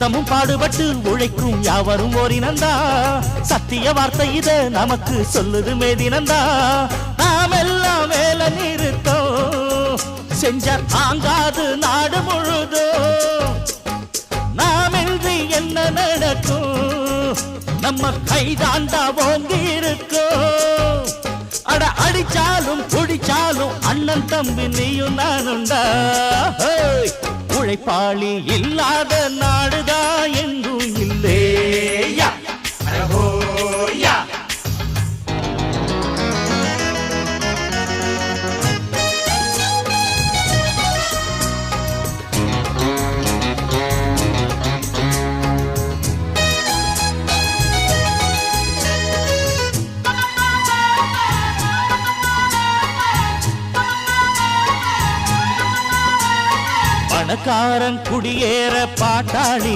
தமும் பாடுபட்டு உழைக்கும் யாவரும் ஓரினந்தா சத்திய வார்த்தை இத நமக்கு சொல்லுது மேதினந்தா நாம் எல்லாம் வேலை நிறுத்தோம் செஞ்ச தாங்காது நாடு முழுதோ நாமின்றி என்ன நடக்கும் நம்ம கைதாண்டா ஓங்கி இருக்கோம் அட அடிச்சாலும் குடிச்சாலும் அண்ணன் தம்பி நீயும் நானுண்டா உழைப்பாளி இல்லாத நாடுதான் எங்கும் இல்லையா பணக்காரன் குடியேற பாட்டாளி